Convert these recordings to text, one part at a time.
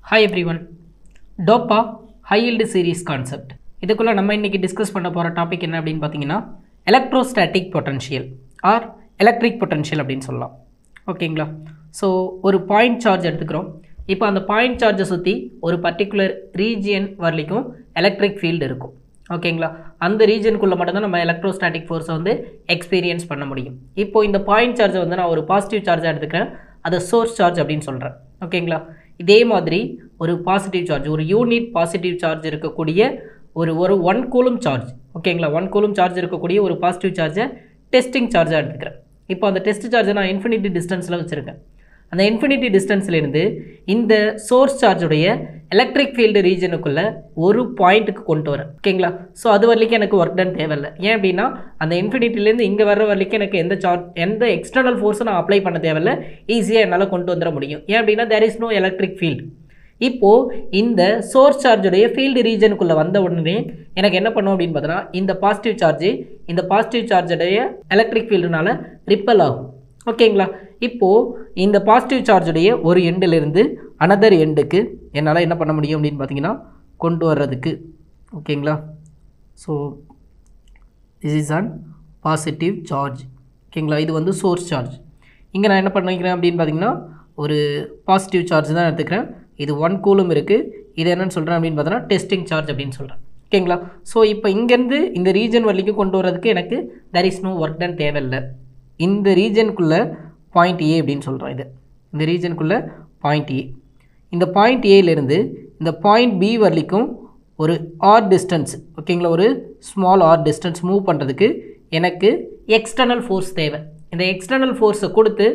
Hi everyone. DOPA high yield series concept. இதுக்குள்ள நம்ம இன்னைக்கு டிஸ்கஸ் பண்ண போற டாபிக் என்ன அப்படினு பாத்தீங்கன்னா electrostatic potential or electric potential அப்படினு சொல்லலாம். ஓகேங்களா? சோ ஒரு பாயிண்ட் சார்ஜ் எடுத்துக்கிறோம். இப்போ அந்த பாயிண்ட் சார்ஜை சுத்தி ஒரு பர்టిక్యులர் ரீஜியன் வரைக்கும் எலக்ட்ரிக் ஃபீல்ட் இருக்கும். ஓகேங்களா? அந்த ரீஜனுக்குள்ள மட்டும் தான் நம்ம எலக்ட்ரோஸ்டாட்டிக் ஃபோர்ஸை வந்து எக்ஸ்பீரியன்ஸ் பண்ண முடியும். இப்போ இந்த பாயிண்ட் சார்ஜை வந்து நான் ஒரு பாசிட்டிவ் சார்ஜா எடுத்துக்கிறேன். அதை சோர்ஸ் சார்ஜ் அப்படினு சொல்றேன். ஓகேங்களா? இதே மாதிரி ஒரு பாசிட்டிவ் சார்ஜ், ஒரு யூனிட் பாசிட்டிவ் சார்ஜ் இருக்கக்கூடிய ஒரு 1 கூலும் சார்ஜ், ஓகேங்களா, 1 கூலும் சார்ஜ் இருக்கக்கூடிய ஒரு பாசிட்டிவ் சார்ஜை டெஸ்டிங் சார்ஜாக எடுத்துக்கிறேன். இப்போ அந்த டெஸ்ட் சார்ஜை நான் இன்ஃபினிட்டி டிஸ்டன்ஸில் வச்சுருக்கேன். அந்த இன்ஃபினிட்டி டிஸ்டன்ஸ்லேருந்து இந்த சோர்ஸ் சார்ஜுடைய எலக்ட்ரிக் ஃபீல்டு ரீஜனுக்குள்ளே ஒரு பாயிண்ட்டுக்கு கொண்டு வரேன். ஓகேங்களா? ஸோ அது வரைக்கும் எனக்கு ஒர்க் டன் தேவையில்லை. ஏன் அப்படின்னா அந்த இன்ஃபினிட்டிலேருந்து இங்கே வர்ற வரைக்கும் எனக்கு எந்த எக்ஸ்டர்னல் ஃபோர்ஸும் நான் அப்ளை பண்ண தேவையில்லை. ஈஸியாக என்னால் கொண்டு வந்துட முடியும். ஏன் அப்படின்னா there is no electric field. இப்போது இந்த சோர்ஸ் சார்ஜுடைய ஃபீல்டு ரீஜனுக்குள்ளே வந்த உடனே எனக்கு என்ன பண்ணும் அப்படின்னு பார்த்தோன்னா இந்த பாசிட்டிவ் சார்ஜுடைய எலக்ட்ரிக் ஃபீல்டுனால ரிப்பல் ஆகும். ஓகேங்களா? இப்போது இந்த பாசிட்டிவ் சார்ஜுடைய ஒரு எண்டிலிருந்து அனதர் எண்டுக்கு என்னால் என்ன பண்ண முடியும் அப்படின்னு பார்த்தீங்கன்னா கொண்டு வர்றதுக்கு. ஓகேங்களா? So this is an positive charge. ஓகேங்களா? இது வந்து சோர்ஸ் சார்ஜ். இங்கே நான் என்ன பண்ணிக்கிறேன் அப்படின்னு பார்த்தீங்கன்னா ஒரு பாசிட்டிவ் சார்ஜ் தான் எடுத்துக்கிறேன். இது 1 கூலும் இருக்குது. இது என்னென்னு சொல்கிறேன் அப்படின்னு பார்த்தோன்னா டெஸ்டிங் சார்ஜ் அப்படின்னு சொல்கிறேன். ஓகேங்களா? ஸோ இப்போ இங்கேருந்து இந்த ரீஜன் வரைக்கும் கொண்டு வர்றதுக்கு எனக்கு there is no work done தேவையில்லை. இந்த ரீஜனுக்குள்ளே பாயிண்ட் ஏ அப்படின்னு சொல்கிறோம். இந்த ரீஜனுக்குள்ளே பாயிண்ட் ஏ, இந்த பாயிண்ட் ஏலேருந்து இந்த பாயிண்ட் பி வரைக்கும் ஒரு ஆர் டிஸ்டன்ஸ், ஓகேங்களா, ஒரு ஸ்மால் ஆர் டிஸ்டன்ஸ் மூவ் பண்ணுறதுக்கு எனக்கு எக்ஸ்டர்னல் ஃபோர்ஸ் தேவை. இந்த எக்ஸ்டர்னல் ஃபோர்ஸை கொடுத்து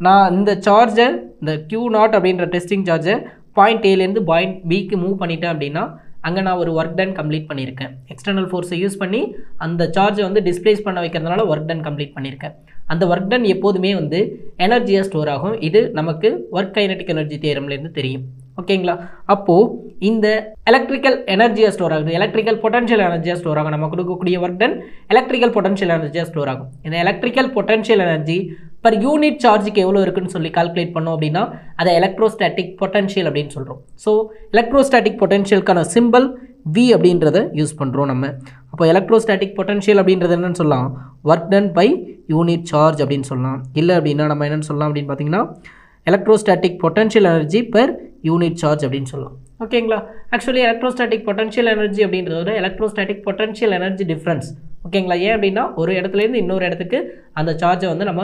நான் இந்த சார்ஜை, இந்த Q0 அப்படின்ற டெஸ்டிங் சார்ஜை பாயிண்ட் ஏலேருந்து பாயிண்ட் பிக்கு மூவ் பண்ணிட்டேன் அப்படின்னா அங்கே நான் ஒரு ஒர்க் டன் கம்ப்ளீட் பண்ணியிருக்கேன். எக்ஸ்டர்னல் ஃபோர்ஸை யூஸ் பண்ணி அந்த சார்ஜை வந்து டிஸ்பிளேஸ் பண்ண வைக்கிறதுனால ஒர்க் டன் கம்ப்ளீட் பண்ணியிருக்கேன். அந்த ஒர்க் டன் எப்போதுமே வந்து எனர்ஜியாக ஸ்டோர் ஆகும். இது நமக்கு ஒர்க் கைனடிக் எனர்ஜி தியரம்லேருந்து தெரியும். ஓகேங்களா? அப்போது இந்த எலக்ட்ரிக்கல் எனர்ஜியாக ஸ்டோர் ஆகுது, எலக்ட்ரிக்கல் பொட்டன்ஷியல் எனர்ஜியாக ஸ்டோர் ஆகும். நம்ம கொடுக்கக்கூடிய ஒர்க் டன் எலக்ட்ரிக்கல் பொட்டன்ஷியல் எனர்ஜியாக ஸ்டோர் ஆகும். இந்த electrical potential energy per unit சார்ஜுக்கு எவ்வளோ இருக்குன்னு சொல்லி கால்குலேட் பண்ணோம் அப்படின்னா அதை எலக்ட்ரோஸ்டாட்டிக் பொட்டன்ஷியல் அப்படின்னு சொல்கிறோம். ஸோ எலக்ட்ரோஸ்டாட்டிக் பொட்டன்ஷியலுக்கான சிம்பிள் V அப்படின்றத யூஸ் பண்ணுறோம் நம்ம. அப்போ எலக்ட்ரோஸ்டாட்டிக் பொட்டன்ஷியல் அப்படின்றது என்னென்னு சொல்லலாம், work done by unit charge அப்படின்னு சொல்லலாம். இல்லை அப்படின்னா நம்ம என்னென்னு சொல்லலாம் அப்படின்னு பார்த்தீங்கன்னா electrostatic potential energy per unit charge அப்படின்னு சொல்லலாம். ஓகேங்களா? ஆக்சுவலி எலக்ட்ரோஸ்டாட்டிக் பொட்டன்ஷியல் எனர்ஜி அப்படின்றத எலக்ட்ரோஸ்டாட்டிக் பொட்டன்ஷியல் எனர்ஜி டிஃப்ரென்ஸ். ஓகேங்களா? ஏன் அப்படின்னா ஒரு இடத்துலேருந்து இன்னொரு இடத்துக்கு அந்த சார்ஜை வந்து நம்ம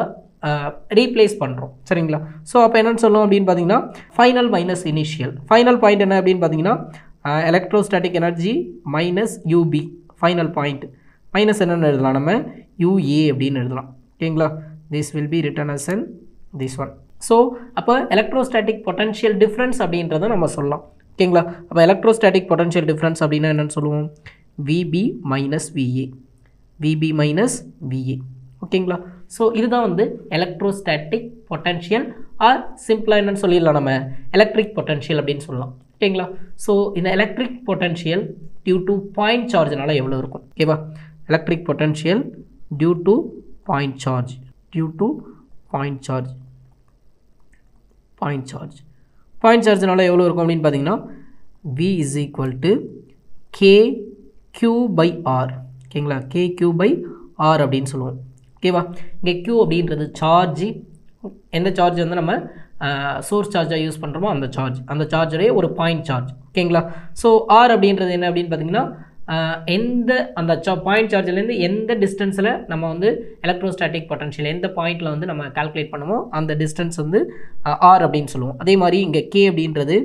ரீப்ளேஸ் பண்ணுறோம். சரிங்களா? ஸோ அப்போ என்னென்னு சொல்லுவோம் அப்படின்னு பார்த்தீங்கன்னா final minus initial. Final point என்ன அப்படின்னு பார்த்தீங்கன்னா electrostatic energy minus U B. Final point minus என்னென்னு எழுதலாம், நம்ம யூஏ அப்படின்னு எழுதலாம். ஓகேங்களா? This will be written as an this one. So அப்போ எலக்ட்ரோஸ்டாட்டிக் பொட்டன்ஷியல் டிஃப்ரென்ஸ் அப்படின்றத நம்ம சொல்லலாம். ஓகேங்களா? அப்போ எலக்ட்ரோஸ்டாட்டிக் பொட்டன்ஷியல் டிஃப்ரென்ஸ் அப்படின்னா என்னென்னு சொல்லுவோம், VP minus VA, VP minus VA. ஓகேங்களா? ஸோ இதுதான் வந்து எலக்ட்ரோஸ்டாட்டிக் பொட்டன்ஷியல் ஆர் சிம்பிளாக என்னென்னு சொல்லிடலாம், நம்ம எலக்ட்ரிக் பொட்டன்ஷியல் அப்படின்னு சொல்லலாம். ஓகேங்களா? ஸோ இந்த electric potential due to point சார்ஜ்னால எவ்வளோ இருக்கும்? ஓகேவா? Electric potential due to point charge, due to point charge, point சார்ஜ்னால எவ்வளோ இருக்கும் அப்படின்னு பார்த்தீங்கன்னா V is equal to KQ by R. ஓகேங்களா? KQ by R அப்படின்னு சொல்லுவோம். ஓகேவா? இங்கே Q அப்படின்றது சார்ஜ். எந்த சார்ஜ் வந்து நம்ம சோர்ஸ் சார்ஜாக யூஸ் பண்ணுறோமோ அந்த சார்ஜுடைய ஒரு பாயிண்ட் சார்ஜ். ஓகேங்களா? ஸோ R அப்படின்றது என்ன அப்படின்னு பார்த்தீங்கன்னா அந்த பாயிண்ட் சார்ஜ்லேருந்து எந்த டிஸ்டன்ஸில் நம்ம வந்து எலக்ட்ரோஸ்டாட்டிக் பொட்டன்ஷியல் எந்த பாயிண்டில் வந்து நம்ம கால்குலேட் பண்ணுமோ அந்த டிஸ்டன்ஸ் வந்து R அப்படின்னு சொல்லுவோம். அதே மாதிரி இங்கே K அப்படின்றது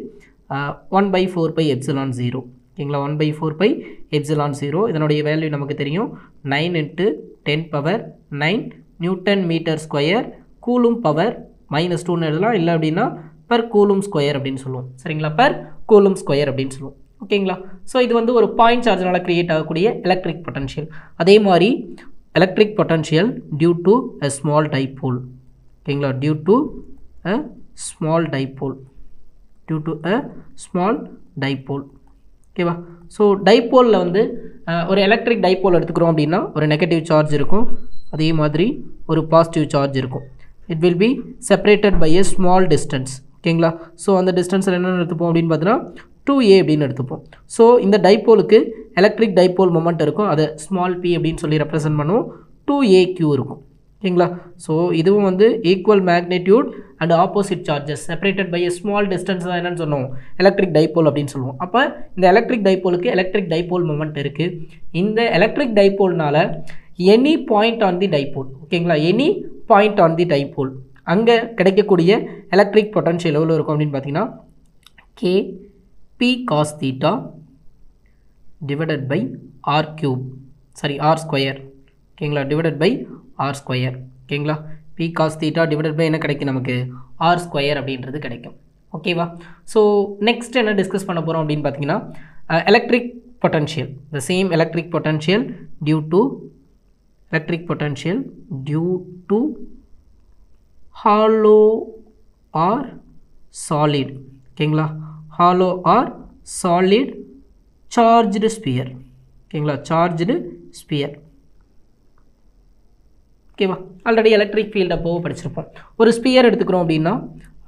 1/4πε0. ஓகேங்களா? 1/4πε0. இதனுடைய வேல்யூ நமக்கு தெரியும் 9 × 10⁻9 newton metre square, coulomb power -2ன்னு எழுதலாம். இல்லை அப்படின்னா பர் கூலும் ஸ்கொயர் அப்படின்னு சொல்லுவோம். சரிங்களா? பர் கூலும் ஸ்கொயர் அப்படின்னு சொல்லுவோம். ஓகேங்களா? ஸோ இது வந்து ஒரு பாயிண்ட் சார்ஜ்னால கிரியேட் ஆகக்கூடிய எலக்ட்ரிக் பொட்டன்ஷியல். அதே மாதிரி electric potential due to a small dipole. ஓகேங்களா? Due to a small dipole, due to a small dipole. ஓகேவா? ஸோ டைபோலில் வந்து ஒரு எலக்ட்ரிக் டைபோல் எடுத்துக்கிறோம் அப்படின்னா ஒரு நெகட்டிவ் சார்ஜ் இருக்கும், அதே மாதிரி ஒரு பாசிட்டிவ் சார்ஜ் இருக்கும். It will be separated by a small distance. ஓகேங்களா. ஸோ அந்த டிஸ்டன்ஸில் என்னென்னு எடுத்துப்போம் அப்படின்னு பார்த்தீங்கன்னா 2a அப்படின்னு எடுத்துப்போம். ஸோ இந்த டைப்போலுக்கு எலக்ட்ரிக் டைப்போல் மொமெண்ட் இருக்கும், அதை ஸ்மால் p அப்படின்னு சொல்லி ரெப்ரசென்ட் பண்ணுவோம். 2aq இருக்கும். ஓகேங்களா. ஸோ இதுவும் வந்து equal magnitude and opposite charges separated by a small distance தான் என்னன்னு சொன்னோம், எலக்ட்ரிக் டைப்போல் அப்படின்னு சொல்லுவோம். அப்போ இந்த எலக்ட்ரிக் டைப்போலுக்கு எலக்ட்ரிக் டைப்போல் மொமெண்ட் இருக்குது. இந்த எலக்ட்ரிக் டைப்போல்னால any point on the dipole, ஓகேங்களா, any point on the dipole அங்கே கிடைக்கக்கூடிய எலக்ட்ரிக் பொட்டன்ஷியல் எவ்வளோ இருக்கும் அப்படின்னு பார்த்தீங்கன்னா kp cos theta divided by r cube, sorry r square, ஓகேங்களா, டிவைடட் பை r ஸ்கொயர். ஓகேங்களா, p cos theta divided by என்ன கிடைக்கும் நமக்கு, r ஸ்கொயர் அப்படின்றது கிடைக்கும். ஓகேவா. ஸோ நெக்ஸ்ட் என்ன டிஸ்கஸ் பண்ண போகிறோம் அப்படின்னு பார்த்தீங்கன்னா electric potential, the same electric potential due to hollow or solid, ஓகேங்களா, hollow or solid charged sphere, ஓகேங்களா, சார்ஜ்டு ஸ்பியர். ஓகேவா. ஆல்ரெடி எலக்ட்ரிக் ஃபீல்டு அப்போ படிச்சிருப்போம். ஒரு ஸ்பியர் எடுத்துக்கிறோம் அப்படின்னா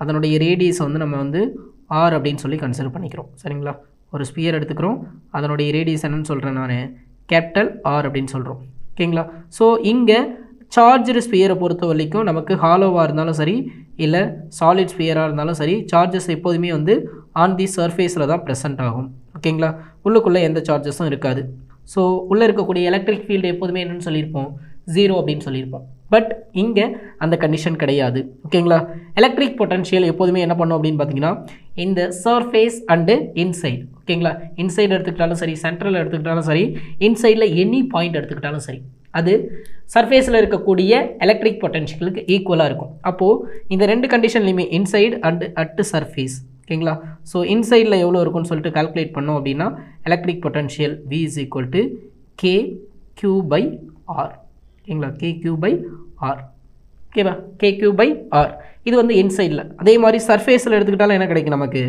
அதனுடைய ரேடியஸை வந்து நம்ம வந்து ஆர் அப்படின்னு சொல்லி கன்சிடர் பண்ணிக்கிறோம். சரிங்களா. ஒரு ஸ்பியர் எடுத்துக்கிறோம், அதனுடைய ரேடியஸ் என்னன்னு சொல்கிறேன் நான், கேபிட்டல் ஆர் அப்படின்னு சொல்கிறோம். ஓகேங்களா. ஸோ இங்கே சார்ஜ்டு ஸ்பியரை பொறுத்த வரைக்கும் நமக்கு ஹாலோவாக இருந்தாலும் சரி இல்லை சாலிட் ஸ்பியராக இருந்தாலும் சரி சார்ஜஸ் எப்போதுமே வந்து ஆன் தி சர்ஃபேஸில் தான் ப்ரெசென்ட் ஆகும். ஓகேங்களா. உள்ளுக்குள்ளே எந்த சார்ஜஸும் இருக்காது. ஸோ உள்ளே இருக்கக்கூடிய எலக்ட்ரிக் ஃபீல்டு எப்போதுமே என்னென்னு சொல்லியிருப்போம், 0 அப்படின்னு சொல்லியிருப்போம். பட் இங்கே அந்த கண்டிஷன் கிடையாது. ஓகேங்களா. எலக்ட்ரிக் பொட்டன்ஷியல் எப்போதுமே என்ன பண்ணும் அப்படின்னு பார்த்தீங்கன்னா இந்த சர்ஃபேஸ் அண்டு இன்சைட், ஓகேங்களா, இன்சைடு எடுத்துக்கிட்டாலும் சரி சென்ட்ரல் எடுத்துக்கிட்டாலும் சரி இன்சைடில் எனி பாயிண்ட் எடுத்துக்கிட்டாலும் சரி அது சர்ஃபேஸில் இருக்கக்கூடிய எலக்ட்ரிக் பொட்டன்ஷியலுக்கு ஈக்குவலாக இருக்கும். அப்போது இந்த ரெண்டு கண்டிஷன்லையுமே இன்சைடு அண்டு அட் சர்ஃபேஸ், ஓகேங்களா. ஸோ இன்சைடில் எவ்வளோ இருக்குன்னு சொல்லிட்டு கால்குலேட் பண்ணோம் அப்படின்னா electric potential V is equal to KQ/R, ஓகேங்களா, KQ/R, ஓகேவா, KQ/R. இது வந்து இன்சைடில். அதே மாதிரி சர்ஃபேஸில் எடுத்துக்கிட்டாலும் என்ன கிடைக்கும் நமக்கு,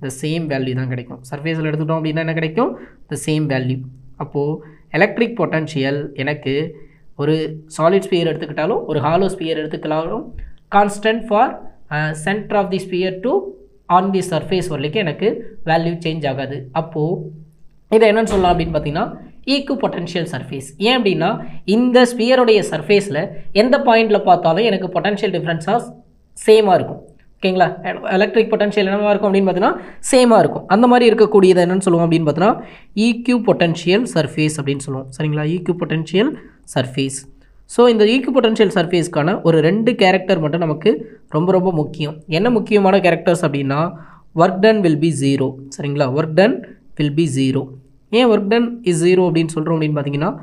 த சேம் வேல்யூ தான் கிடைக்கும். சர்ஃபேஸில் எடுத்துக்கிட்டோம் அப்படின்னா என்ன கிடைக்கும், த சேம் வேல்யூ. அப்போது எலக்ட்ரிக் பொட்டன்ஷியல் எனக்கு ஒரு சாலிட் ஸ்பியர் எடுத்துக்கிட்டாலும் ஒரு ஹாலோ ஸ்பியர் எடுத்துக்கிட்டாலும் constant for centre of the sphere to on the surface வரலைக்கும் எனக்கு வேல்யூ சேஞ்ச் ஆகாது. அப்போது இதை என்னென்னு சொல்லலாம் அப்படின்னு பார்த்தீங்கன்னா ஈக்கு பொட்டன்ஷியல் சர்ஃபேஸ். ஏன் அப்படின்னா இந்த ஸ்பியருடைய சர்ஃபேஸில் எந்த பாயிண்டில் பார்த்தாலும் எனக்கு பொட்டன்ஷியல் டிஃப்ரென்ஸாக சேமாக இருக்கும். ஓகேங்களா. எலக்ட்ரிக் பொட்டன்ஷியல் என்னவாக இருக்கும் அப்படின்னு பார்த்தீங்கன்னா சேமாக இருக்கும். அந்த மாதிரி இருக்கக்கூடியது என்னென்னு சொல்லுவோம் அப்படின்னு பார்த்தீங்கன்னா ஈக்யூ பொட்டன்ஷியல் சர்ஃபேஸ் அப்படின்னு சொல்லுவோம். சரிங்களா. EQ potential surface. ஸோ இந்த ஈக்யூ பொட்டன்ஷியல் சர்ஃபேஸ்க்கான ஒரு 2 கேரக்டர் மட்டும் நமக்கு ரொம்ப ரொம்ப முக்கியம். என்ன முக்கியமான கேரக்டர்ஸ் அப்படின்னா ஒர்க் டன் வில் பி 0. சரிங்களா. Work done will be 0. ஏன் ஒர்க் டன் இஸ் 0 அப்படின்னு சொல்கிறோம் அப்படின்னு பார்த்தீங்கன்னா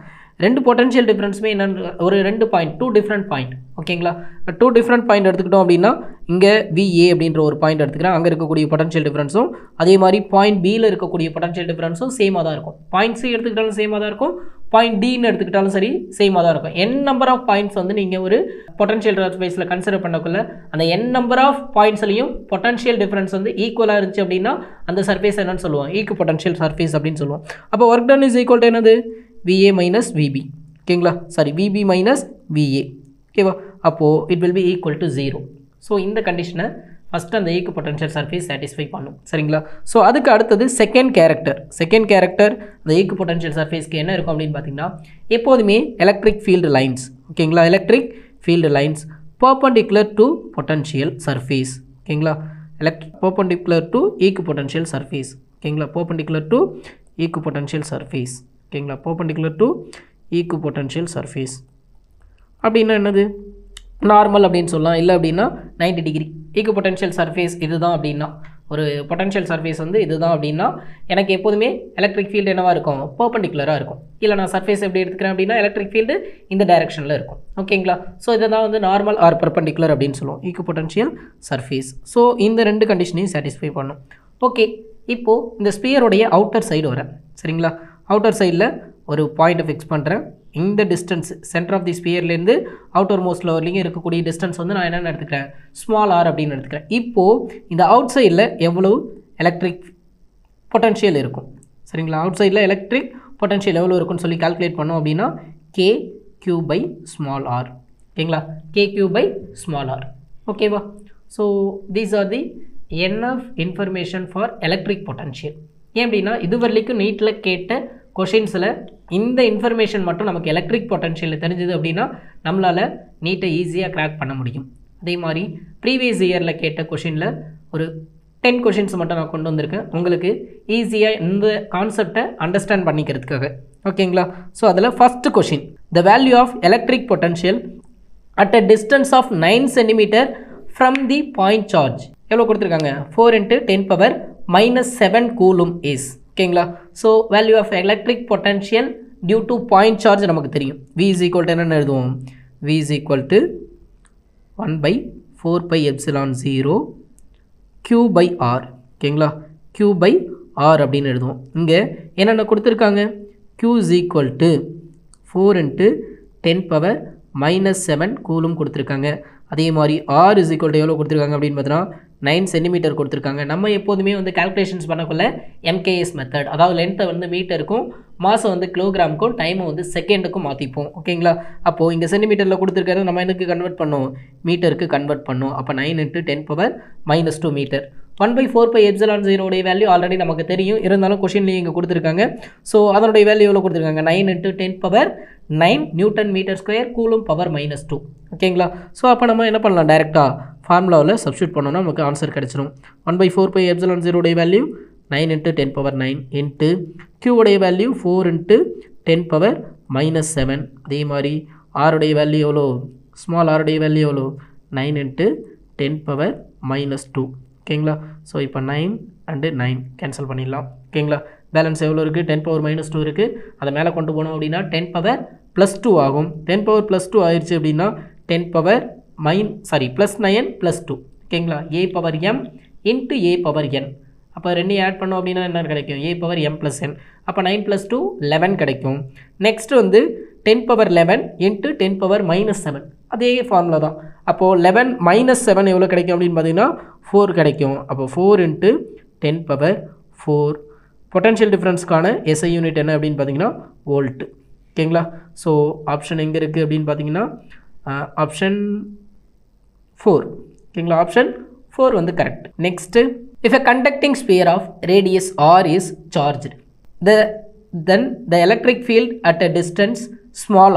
2 பொட்டன்ஷியல் டிஃப்ரென்ஸுமே என்னென்னு ஒரு 2 பாயிண்ட் 2 டிஃப்ரெண்ட் பாயிண்ட், ஓகேங்களா. 2 டிஃப்ரெண்ட் பாயிண்ட் எடுத்துக்கிட்டோம் அப்படின்னா இங்கே VA அப்படின்ற ஒரு பாயிண்ட் எடுத்துக்கிறேன். அங்கே இருக்கக்கூடிய பொட்டன்ஷியல் டிஃப்ரென்ஸும் அதே மாதிரி பாயிண்ட் Bயில் இருக்கக்கூடிய பொட்டன்ஷியல் டிஃப்ரென்ஸும் சேமாக தான் இருக்கும். பாயிண்ட் C எடுத்துக்கிட்டாலும் சேமாக தான் இருக்கும், பாயிண்ட் Dன்னு எடுத்துக்கிட்டாலும் சரி சேமாக தான் இருக்கும். n நம்பர் ஆஃப் பாயிண்ட்ஸ் வந்து நீங்கள் ஒரு பொட்டன்ஷியல் சர்ஃபேஸில் கன்சிடர் பண்ணக்குள்ள அந்த n நம்பர் ஆஃப் பாயிண்ட்ஸ்லையும் பொட்டன்ஷியல் டிஃப்ரென்ஸ் வந்து ஈக்குவலாக இருந்துச்சு அப்படின்னா அந்த சர்ஃபேஸ் என்னன்னு சொல்லுவோம், ஈக்கு பொட்டன்ஷியல் சர்ஃபேஸ் அப்படின்னு சொல்லுவோம். அப்போ work done is equal to என்னது, VA minus VB, ஓகேங்களா, சாரி VB minus VA, ஓகேவா. அப்போது it will be equal to 0. So இந்த கண்டிஷனை ஃபஸ்ட்டு அந்த ஈக்கு பொட்டன்ஷியல் சர்ஃபேஸ் சாட்டிஸ்ஃபை பண்ணும். சரிங்களா. ஸோ அதுக்கு அடுத்தது செகண்ட் கேரக்டர் அந்த ஈக்கு பொட்டன்ஷியல் சர்ஃபேஸ்க்கு என்ன இருக்கும் அப்படின்னு பார்த்தீங்கன்னா எப்போதுமே எலக்ட்ரிக் ஃபீல்டு லைன்ஸ், ஓகேங்களா, electric field lines perpendicular to potential surface, ஓகேங்களா, பர்பண்டிகுலர் டு ஈக்கு பொட்டன்ஷியல் சர்ஃபேஸ், ஓகேங்களா, பர்பண்டிகுலர் டு ஈக்கு பொட்டன்ஷியல் சர்ஃபேஸ், ஓகேங்களா, பர்பண்டிகுலர் டு ஈக்கு பொட்டன்ஷியல் சர்ஃபேஸ். அப்படின்னா என்னது, நார்மல் அப்படின்னு சொல்லலாம். இல்லை அப்படின்னா 90 டிகிரி. ஈக்கு பொட்டன்ஷியல் சர்ஃபேஸ் இதுதான் அப்படின்னா ஒரு பொட்டன்ஷியல் சர்ஃபேஸ் வந்து இதுதான் அப்படின்னா எனக்கு எப்போதுமே எலக்ட்ரிக் ஃபீல்டு என்னவாக இருக்கும், பர்பண்டிகுலராக இருக்கும். இல்லை நான் சர்ஃபேஸ் எப்படி எடுத்துக்கிறேன் அப்படின்னா எலக்ட்ரிக் ஃபீல்டு இந்த டைரெக்ஷனில் இருக்கும். ஓகேங்களா. ஸோ இதை தான் வந்து நார்மல் ஆர் பர்பண்டிகுலர் அப்படின்னு சொல்லுவோம், ஈக்கு பொட்டன்ஷியல் சர்ஃபேஸ். ஸோ இந்த 2 கண்டிஷனையும் சாட்டிஸ்ஃபை பண்ணும். ஓகே. இப்போது இந்த ஸ்பியருடைய அவுட்டர் சைடு வரேன். சரிங்களா. அவுட்டர் சைடில் ஒரு பாயிண்ட்டை ஃபிக்ஸ் பண்ணுறேன். இந்த டிஸ்டன்ஸ் சென்டர் ஆஃப் தி ஸ்பியர்லேருந்து அவுட்டர் மோஸ்ட் லெவலிங்க இருக்கக்கூடிய டிஸ்டன்ஸ் வந்து நான் என்னென்னு எடுத்துக்கிறேன், ஸ்மால் ஆர் அப்படின்னு எடுத்துக்கிறேன். இப்போது இந்த அவுட் சைடில் எவ்வளோ எலக்ட்ரிக் பொட்டன்ஷியல் இருக்கும். சரிங்களா. அவுட் சைடில் எலக்ட்ரிக் பொட்டன்ஷியல் எவ்வளோ இருக்குன்னு சொல்லி கால்குலேட் பண்ணோம் அப்படின்னா KQ/r, ஓகேங்களா, KQ/r, ஓகேவா. So these are the enough information for electric potential. ஏன் அப்படின்னா இதுவரைக்கும் நீட்டில் கேட்ட கொஷின்ஸில் இந்த இன்ஃபர்மேஷன் மட்டும் நமக்கு எலக்ட்ரிக் பொட்டன்ஷியல் தெரிஞ்சது அப்படின்னா நம்மளால் நீட்டை ஈஸியாக கிராக் பண்ண முடியும். அதே மாதிரி ப்ரீவியஸ் இயரில் கேட்ட கொஷினில் ஒரு 10 கொஷின்ஸ் மட்டும் நான் கொண்டு வந்திருக்கேன் உங்களுக்கு ஈஸியாக இந்த கான்செப்டை அண்டர்ஸ்டாண்ட் பண்ணிக்கிறதுக்காக. ஓகேங்களா? ஸோ அதில் first question, the value of electric potential at a distance of 9 cm from the point charge எவ்வளோ கொடுத்துருக்காங்க? 4 × 10⁻⁻7 கூலும் இஸ். ஓகேங்களா? So value of electric potential due to point charge நமக்கு தெரியும். V = என்னென்னு எழுதுவோம்? V = 1/4πε0 Q/R. ஓகேங்களா? Q/R அப்படின்னு எழுதுவோம். இங்கே என்னென்ன கொடுத்துருக்காங்க? Q = 4 × 10⁻⁻7 கூலும் கொடுத்துருக்காங்க. அதே மாதிரி R எவ்வளோ கொடுத்துருக்காங்க அப்படின்னு பார்த்தீங்கன்னா 9 cm கொடுத்துருக்காங்க. நம்ம எப்போதுமே வந்து கால்குலேஷன்ஸ் பண்ணக்குள்ள MKS மெத்தட், அதாவது லென்த்தை வந்து மீட்டருக்கும் மாதம் வந்து கிலோகிராமுக்கும் டைமை வந்து செகண்டுக்கும் மாற்றிப்போம். ஓகேங்களா? அப்போது இங்கே சென்டிமீட்டரில் கொடுத்துருக்காரு, நம்ம எனக்கு கன்வெர்ட் பண்ணோம், மீட்டருக்கு கன்வெர்ட் பண்ணோம். அப்போ 9 × 10⁻⁻2 மீட்டர். 1/4πε0 உடைய வேல்யூ ஆல்ரெடி நமக்கு தெரியும், இருந்தாலும் கொஷின்லேயும் இங்கே கொடுத்துருக்காங்க. ஸோ அதனுடைய வேல்யூ எவ்வளோ கொடுத்துருக்காங்க? 9 × 10⁻9 Nm², கூலும் பவர் -2. ஓகேங்களா? ஸோ அப்போ நம்ம என்ன பண்ணலாம்? டைரெக்டாக ஃபார்முலாவில் சப்ஸ்டியூட் பண்ணோன்னா நமக்கு ஆன்சர் கிடச்சிரும். 1/4πε0 உடைய வேல்யூ 9 × 10⁻9 இன்ட்டு Q உடைய வேல்யூ 4 × 10⁻7. அதே மாதிரி R உடைய வேல்யூ எவ்வளோ? ஸ்மால் R உடைய வேல்யூ எவ்வளோ? 9 × 10⁻2. ஓகேங்களா? ஸோ இப்போ 9 and 9 கேன்சல் பண்ணிடலாம். ஓகேங்களா? பேலன்ஸ் எவ்வளோ இருக்குது? 10⁻2 இருக்குது. அதை மேலே கொண்டு போனோம் அப்படின்னா 10⁻+2 ஆகும். 10⁻+2 ஆயிடுச்சு அப்படின்னா 10⁻9 +2. ஓகேங்களா? A⁻m × A⁻n. அப்போ ரெண்டையும் ஆட் பண்ணோம் அப்படின்னா என்ன கிடைக்கும்? A⁻m + n. அப்போ 9 + 2 11 கிடைக்கும். நெக்ஸ்ட் வந்து 10⁻11 × 10⁻−7. அதே ஃபார்முலா தான். அப்போது 11 - 7 எவ்வளோ கிடைக்கும் அப்படின்னு பார்த்தீங்கன்னா 4 கிடைக்கும். அப்போ 4 × 10⁻4. பொட்டன்ஷியல் டிஃப்ரென்ஸ்க்கான SI யூனிட் என்ன அப்படின்னு பார்த்தீங்கன்னா வோல்ட். ஓகேங்களா? ஸோ ஆப்ஷன் எங்கே இருக்குது அப்படின்னு பார்த்தீங்கன்னா ஆப்ஷன் 4. ஓகேங்களா? ஆப்ஷன் 4 வந்து correct. Next, if a conducting sphere of radius r is charged, then the electric field at a distance small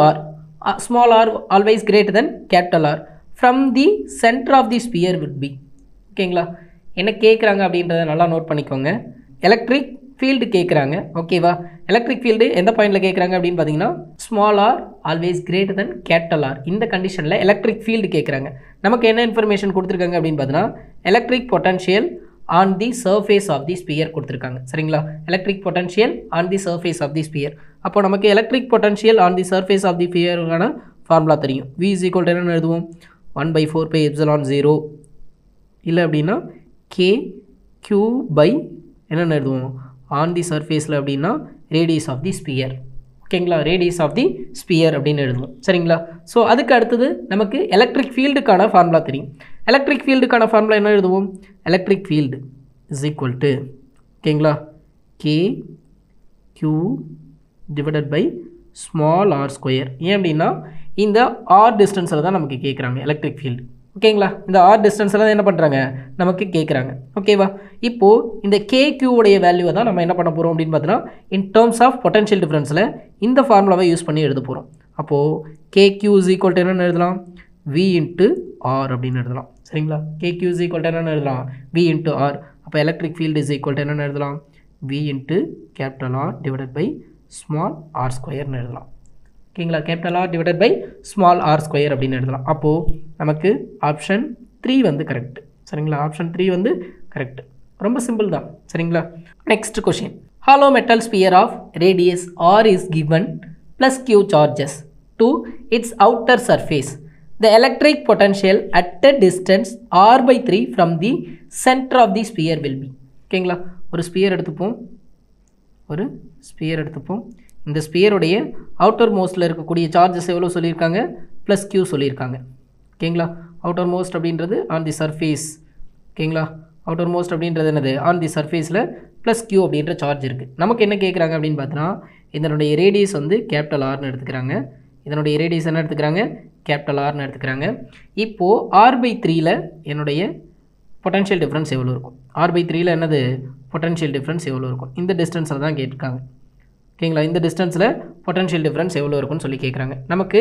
r always greater than capital R from the center of the sphere would be. ஓகேங்களா? என்ன கேட்குறாங்க அப்படின்றத நல்லா note பண்ணிக்கோங்க. Electric field கேட்குறாங்க. ஓகேவா? Electric field எந்த பாயிண்டில் கேட்குறாங்க அப்படின்னு பார்த்தீங்கன்னா small r always greater than capital R. இந்த கண்டிஷனில் எலக்ட்ரிக் ஃபீல்டு கேட்குறாங்க. நமக்கு என்ன இன்ஃபர்மேஷன் கொடுத்துருக்காங்க அப்படின்னு பார்த்தீங்கன்னா electric potential on the surface of the sphere கொடுத்துருக்காங்க. சரிங்களா? Electric potential on the surface of the sphere. அப்போ நமக்கு electric potential on the surface of the ஸ்பியருக்கான ஃபார்முலா தெரியும். V = என்னென்னு எழுதுவோம்? 1/4πε0 இல்லை அப்படின்னா KQ/ என்னென்னு எழுதுவோம்? ஆன் தி சர்ஃபேஸில் அப்படின்னா ரேடியஸ் ஆஃப் தி ஸ்பியர். ஓகேங்களா? ரேடியஸ் ஆஃப் தி ஸ்பியர் அப்படின்னு எழுதுவோம். சரிங்களா? ஸோ அதுக்கு அடுத்தது நமக்கு எலக்ட்ரிக் ஃபீல்டுக்கான ஃபார்முலா தெரியும். எலக்ட்ரிக் ஃபீல்டுக்கான ஃபார்முலா என்ன எழுதுவோம்? எலக்ட்ரிக் ஃபீல்டு = ஓகேங்களா KQ / r². ஏன் அப்படின்னா இந்த ஆர் டிஸ்டன்ஸில் தான் நமக்கு கேட்குறாங்க எலக்ட்ரிக் ஃபீல்டு. ஓகேங்களா? இந்த ஆர் டிஸ்டன்ஸில் தான் என்ன பண்ணுறாங்க நமக்கு கேட்குறாங்க. ஓகேவா? இப்போது இந்த KQ உடைய வேல்யூவை தான் நம்ம என்ன பண்ண போகிறோம் அப்படின்னு பார்த்தீங்கன்னா இன் டேர்ம்ஸ் ஆஃப் பொட்டன்ஷியல் டிஃப்ரென்ஸில் இந்த ஃபார்முலாவை யூஸ் பண்ணி எழுத போகிறோம். அப்போது KQ = என்னென்னு எழுதலாம்? V × R அப்படின்னு எழுதலாம். சரிங்களா? KQ = என்னென்னு எழுதலாம்? V × R. அப்போ எலக்ட்ரிக் ஃபீல்டு என்னென்னு எழுதலாம்? V × R / r²ன்னு எழுதலாம். ஓகேங்களா? கேபிட்டல் R / r² அப்படின்னு எழுதலாம். அப்போது நமக்கு ஆப்ஷன் 3 வந்து கரெக்ட். சரிங்களா? ஆப்ஷன் 3 வந்து கரெக்ட். ரொம்ப சிம்பிள் தான். சரிங்களா? Next question, hollow metal sphere of radius R is given plus Q charges to its outer surface. The electric potential at a distance r/3 from the center of the sphere will be. ஓகேங்களா? ஒரு sphere எடுத்துப்போம். இந்த ஸ்பியருடைய outer மோஸ்ட்டில் இருக்கக்கூடிய charges எவ்வளோ சொல்லியிருக்காங்க? +Q சொல்லியிருக்காங்க. ஓகேங்களா? Outer most அப்படின்றது ஆன் தி சர்ஃபேஸ். ஓகேங்களா? அவுட்டர் மோஸ்ட் அப்படின்றது என்னது? ஆன் தி சர்ஃபேஸில் +Q அப்படின்ற சார்ஜ் இருக்குது. நமக்கு என்ன கேட்குறாங்க அப்படின்னு பார்த்தோன்னா இதனுடைய ரேடியஸ் வந்து கேபிட்டல் Rன்னு எடுத்துக்கிறாங்க. இதனுடைய ரேடியஸ் என்ன எடுத்துக்கிறாங்க? கேபிட்டல் Rன்னு எடுத்துக்கிறாங்க. இப்போது r/3ல் என்னுடைய பொட்டன்ஷியல் டிஃப்ரென்ஸ் எவ்வளோ இருக்கும், r/3ல என்னது பொட்டன்ஷியல் டிஃப்ரென்ஸ் எவ்வளோ இருக்கும், இந்த டிஸ்டன்ஸில் தான் கேட்டிருக்காங்க. ஓகேங்களா, இந்த டிஸ்டன்ஸில் பொட்டன்ஷியல் டிஃப்ரென்ஸ் எவ்வளோ இருக்குன்னு சொல்லி கேட்குறாங்க. நமக்கு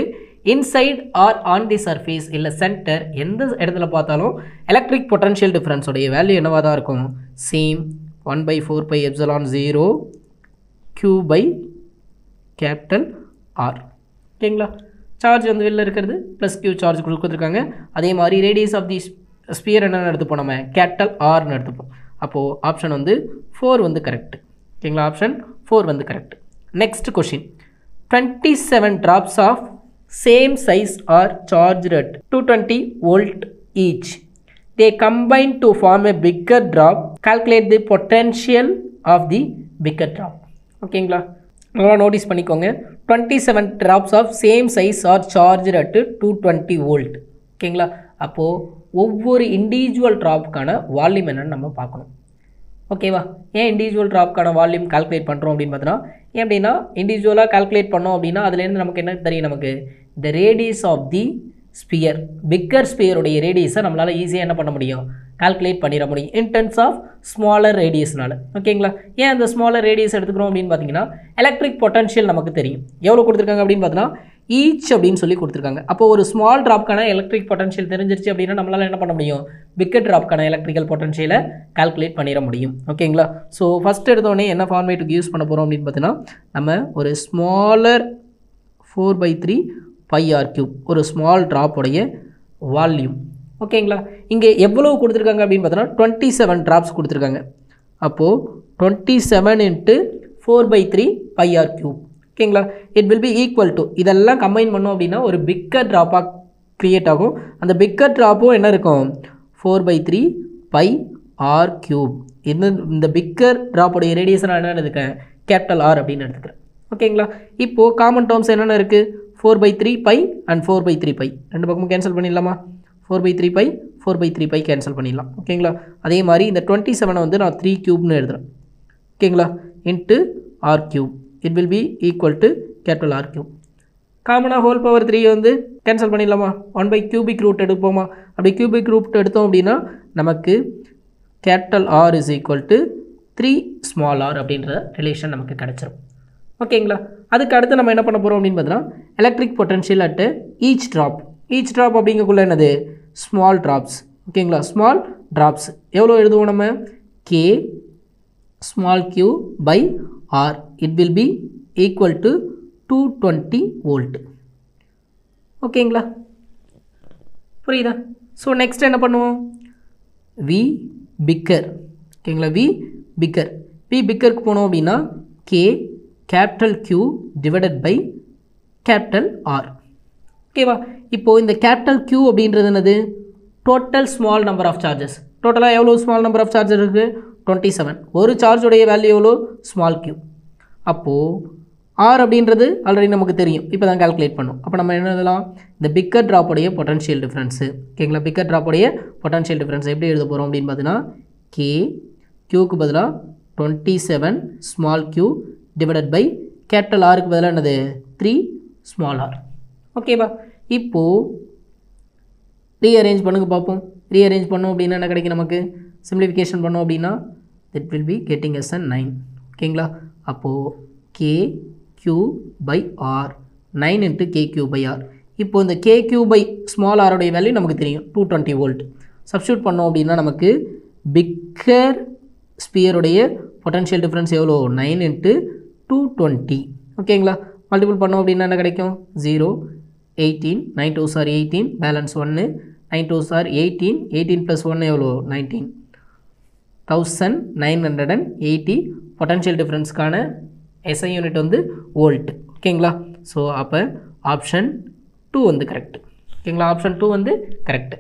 inside or on the surface இல்லை சென்டர் எந்த இடத்துல பார்த்தாலும் எலக்ட்ரிக் பொட்டன்ஷியல் டிஃப்ரென்ஸோடைய வேல்யூ என்னவாக தான் இருக்கும், சேம் 1/4πε0 Q/R. ஓகேங்களா, சார்ஜ் வந்து வெளில இருக்கிறது ப்ளஸ் Q சார்ஜ் கொடுத்துருக்காங்க. அதே மாதிரி ரேடியஸ் ஆஃப் தி ஸ்பியர் என்னென்னு எடுத்துப்போம், நம்ம Rன்னு எடுத்துப்போம். அப்போது ஆப்ஷன் வந்து 4 வந்து கரெக்ட். ஓகேங்களா, ஆப்ஷன் 4 வந்து correct. Next question, 27 drops of same size are charged at 220 volt each. They combine to form a bigger drop. Calculate the potential of the bigger drop. ஓகேங்களா, நல்லா நோட்டீஸ் பண்ணிக்கோங்க. 27 drops of same size are charged at 220 volt. ஓகேங்களா, அப்போது ஒவ்வொரு individual ட்ராப்புக்கான volume என்னென்னு நம்ம பார்க்கணும். ஓகேவா, ஏன் இண்டிவிஜுவல் ட்ராப்க்கான வால்யூம் கால்குலேட் பண்ணுறோம் அப்படின்னு பார்த்தோன்னா, ஏன் அப்படின்னா இண்டிவிஜுவலாக கால்குலேட் பண்ணோம் அப்படின்னா அதுலேருந்து நமக்கு என்ன தெரியும், நமக்கு the radius of the sphere, bigger ஸ்பியருடைய ரேடியஸை நம்மளால் ஈஸியாக என்ன பண்ண முடியும், கால்குலேட் பண்ணிட முடியும் இன் டர்ம்ஸ் ஆஃப் ஸ்மாலர் ரேடியஸ்னால. ஓகேங்களா, ஏன் அந்த ஸ்மாலர் ரேடியஸ் எடுத்துக்கிறோம் அப்படின்னு பார்த்தீங்கன்னா எலக்ட்ரிக் பொட்டன்ஷியல் நமக்கு தெரியும் எவ்வளோ கொடுத்துருக்காங்க அப்படின்னு பார்த்தோன்னா ஈச் அப்படின்னு சொல்லி கொடுத்துருக்காங்க. அப்போ ஒரு ஸ்மால் ட்ராப்க்கான எலக்ட்ரிக் பொட்டன்ஷியல் தெரிஞ்சிருச்சு அப்படின்னா நம்மளால் என்ன பண்ண முடியும், பிக்கர் ட்ராப்க்கான எலக்ட்ரிக்கல் பொட்டன்ஷியலை கால்குலேட் பண்ணிட முடியும். ஓகேங்களா, ஸோ ஃபஸ்ட் எடுத்தோடனே என்ன ஃபார்மேட்டுக்கு யூஸ் பண்ண போகிறோம் அப்படின்னு பார்த்தீங்கன்னா, நம்ம ஒரு ஸ்மாலர் 4/3 πr³ ஒரு ஸ்மால் ட்ராப்போடைய வால்யூம். ஓகேங்களா, இங்கே எவ்வளோ கொடுத்துருக்காங்க அப்படின்னு பார்த்தோன்னா 27 ட்ராப்ஸ் கொடுத்துருக்காங்க. அப்போது 27 × 4/3 πr³. ஓகேங்களா, it will be equal to, இதெல்லாம் கம்பைன் பண்ணோம் அப்படின்னா ஒரு பிக்கர் ட்ராப்பாக க்ரியேட் ஆகும். அந்த பிக்கர் ட்ராப்பும் என்ன இருக்கும், 4/3 πr³. இந்த பிக்கர் ட்ராப்போடைய ரேடியஸ் நான் என்ன எடுத்துக்கிறேன், R அப்படின்னு எடுத்துக்கிறேன். ஓகேங்களா, இப்போது காமன் டேர்ம்ஸ் என்னென்ன இருக்குது, 4/3 π அண்ட் 4/3 π ரெண்டு பக்கமும் கேன்சல் பண்ணிடலாமா, 4/3 π 4/3 π கேன்சல் பண்ணிடலாம். ஓகேங்களா, அதே மாதிரி இந்த 27 வந்து நான் 3³ எழுதுகிறேன். ஓகேங்களா, into R³ it will be equal to R³. காமனாக ஹோல் பவர் 3 வந்து கேன்சல் பண்ணிடலாமா, 1/cubic root எடுப்போமா, அப்படி cubic root எடுத்தோம் அப்படின்னா நமக்கு R is equal to 3 small r அப்படின்ற ரிலேஷன் நமக்கு கிடச்சிரும். ஓகேங்களா, அதுக்கு அடுத்து நம்ம என்ன பண்ண போகிறோம் அப்படின்னு பார்த்தோன்னா electric potential at each drop அப்படிங்கக்குள்ள என்னது ஸ்மால் ட்ராப்ஸ். ஓகேங்களா, ஸ்மால் ட்ராப்ஸ் எவ்வளோ எழுதுவோம் நம்ம, K small q/r. it will be equal to 220 volt. ஓகேங்களா, புரியுதா? ஸோ நெக்ஸ்ட் என்ன பண்ணுவோம், V bigger. ஓகேங்களா, V பிக்கருக்கு போனோம் அப்படின்னா K Q divided by R. ஓகேவா, இப்போது இந்த Q அப்படின்றது என்னது, total small number of charges. டோட்டலாக எவ்வளோ ஸ்மால் நம்பர் ஆஃப் சார்ஜஸ் இருக்குது, 27. ஒரு சார்ஜுடைய வேல்யூ எவ்வளோ, ஸ்மால் q. அப்போது R அப்படின்றது ஆல்ரெடி நமக்கு தெரியும், இப்போ தான் கால்குலேட் பண்ணும். அப்போ நம்ம என்ன எழுதலாம், இந்த பிக்கர் ட்ராப்போடைய பொட்டன்ஷியல் டிஃப்ரென்ஸு. ஓகேங்களா, பிக்கர் ட்ராப்போடைய பொட்டன்ஷியல் டிஃப்ரென்ஸ் எப்படி எழுத போகிறோம் அப்படின்னு பார்த்தீங்கன்னா, Qக்கு பதிலாக 27 ஸ்மால் q டிவைடட் பை Rக்கு பதிலாக என்னது 3 ஸ்மால் r. ஓகேவா, இப்போது ரீஅரேஞ்ச் பண்ணுங்க பார்ப்போம். ரீஅரேஞ்ச் பண்ணோம் அப்படின்னா என்ன கிடைக்கும் நமக்கு, சிம்பிளிஃபிகேஷன் பண்ணோம் அப்படின்னா it will be getting as 9. ஓகேங்களா, அப்போது KQ/R 9 × KQ/R. இப்போது இந்த KQ/small r உடைய வேல்யூ நமக்கு தெரியும் 220 volt. சப்ஸ்டியூட் பண்ணோம் அப்படின்னா நமக்கு பிக்கர் ஸ்பியருடைய பொட்டன்ஷியல் டிஃப்ரென்ஸ் எவ்வளோ, 9 × 220. ஓகேங்களா, மல்டிபிள் பண்ணோம் அப்படின்னா என்ன கிடைக்கும், 0 18 9 2s are 18 balance 1 9 2s are 18 18 + 1 எவ்வளோ 19 1980 பொட்டன்ஷியல் டிஃப்ரென்ஸ்க்கான SI யூனிட் வந்து வோல்ட். ஓகேங்களா, ஸோ அப்போ ஆப்ஷன் 2 வந்து கரெக்ட். ஓகேங்களா, ஆப்ஷன் 2 வந்து correct.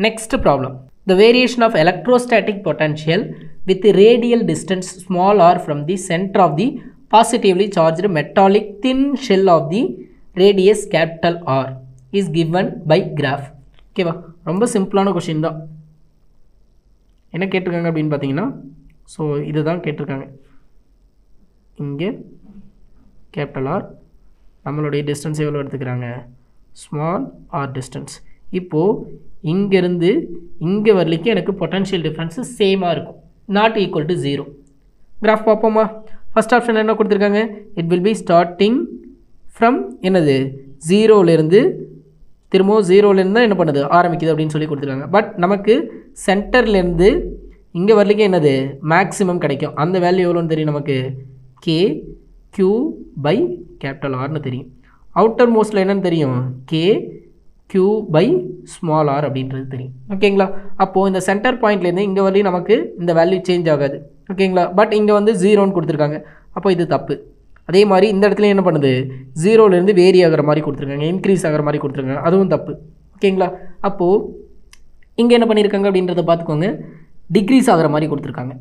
Next problem, the variation of electrostatic potential with radial distance small r from the center of the positively charged metallic thin shell of the radius R is given by graph. ஓகேவா, ரொம்ப சிம்பிளான question தான். என்ன கேட்டிருக்காங்க அப்படின்னு பார்த்தீங்கன்னா, so இதுதான் கேட்டிருக்காங்க. இங்கே R நம்மளுடைய டிஸ்டன்ஸ் எவ்வளோ எடுத்துக்கிறாங்க, ஸ்மால் r டிஸ்டன்ஸ். இப்போது இங்கேருந்து இங்கே வரலிக்கு எனக்கு பொட்டன்ஷியல் டிஃப்ரென்ஸு சேமாக இருக்கும், நாட் ஈக்குவல் டு 0. கிராஃப் பார்ப்போமா? ஃபஸ்ட் ஆப்ஷன் என்ன கொடுத்துருக்காங்க? It will be starting from என்னது 0லேருந்து திரும்பவும் 0லேருந்து தான் என்ன பண்ணுது ஆரம்பிக்குது அப்படின்னு சொல்லி கொடுத்துருக்காங்க. பட் நமக்கு சென்டர்லேருந்து இங்கே வரலிக்கு என்னது மேக்ஸிமம் கிடைக்கும். அந்த வேல்யூ எவ்வளோன்னு தெரியும் நமக்கு, கே கியூ பை கேபிட்டல் ஆர்னு தெரியும். அவுட்டர் மோஸ்ட்டில் என்னன்னு தெரியும், K Q by small r அப்படின்றது தெரியும். ஓகேங்களா? அப்போது இந்த சென்டர் பாயிண்ட்லேருந்து இங்கே வரலையும் நமக்கு இந்த வேல்யூ சேஞ்ச் ஆகாது. ஓகேங்களா? பட் இங்கே வந்து 0ன்னு கொடுத்துருக்காங்க, அப்போ இது தப்பு. அதே மாதிரி இந்த இடத்துல என்ன பண்ணுது, 0லேருந்து வேரி ஆகிற மாதிரி கொடுத்துருக்காங்க, இன்க்ரீஸ் ஆகிற மாதிரி கொடுத்துருக்காங்க, அதுவும் தப்பு. ஓகேங்களா? அப்போது இங்கே என்ன பண்ணியிருக்காங்க அப்படின்றத பார்த்துக்கோங்க, டிக்ரீஸ் ஆகிற மாதிரி கொடுத்துருக்காங்க.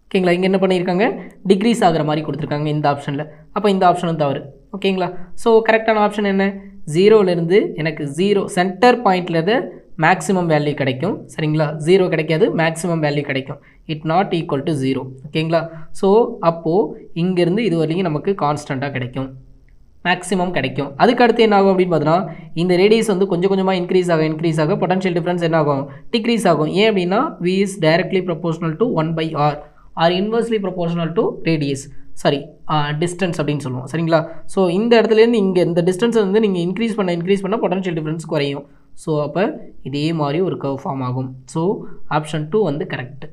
ஓகேங்களா? இங்கே என்ன பண்ணியிருக்காங்க, டிக்ரீஸ் ஆகிற மாதிரி கொடுத்துருக்காங்க இந்த ஆப்ஷனில். அப்போ இந்த ஆப்ஷனும் தவறு. ஓகேங்களா? ஸோ கரெக்டான ஆப்ஷன் என்ன, 0லேருந்து எனக்கு 0 சென்டர் பாயிண்ட்லேருந்து மேக்ஸிமம் வேல்யூ கிடைக்கும். சரிங்களா? 0 கிடைக்காது, மேக்ஸிமம் வேல்யூ கிடைக்கும். It not equal to 0. ஓகேங்களா? ஸோ அப்போது இங்கேருந்து இது வரைக்கும் நமக்கு கான்ஸ்டண்ட்டாக கிடைக்கும், மேக்ஸிமம் கிடைக்கும். அதுக்கு அடுத்து என்ன ஆகும் அப்படின்னு பார்த்தோன்னா, இந்த ரேடியஸ் வந்து கொஞ்சம் கொஞ்சமாக இன்க்ரீஸ் ஆக பொட்டன்ஷியல் டிஃப்ரென்ஸ் என்ன ஆகும், டிக்ரீஸ் ஆகும். ஏன் அப்படின்னா V is directly proportional to 1/r or inversely proportional to radius, sorry distance அப்படின்னு சொல்லுவோம். சரிங்களா? ஸோ இந்த இடத்துலேருந்து இங்கே இந்த டிஸ்டன்ஸை வந்து நீங்கள் இன்க்ரீஸ் பண்ண பொட்டன்ஷியல் டிஃப்ரென்ஸ் குறையும். ஸோ அப்போ இதே மாதிரி ஒரு கர்வ் ஃபார்ம் ஆகும். ஸோ ஆப்ஷன் 2 வந்து கரெக்ட்.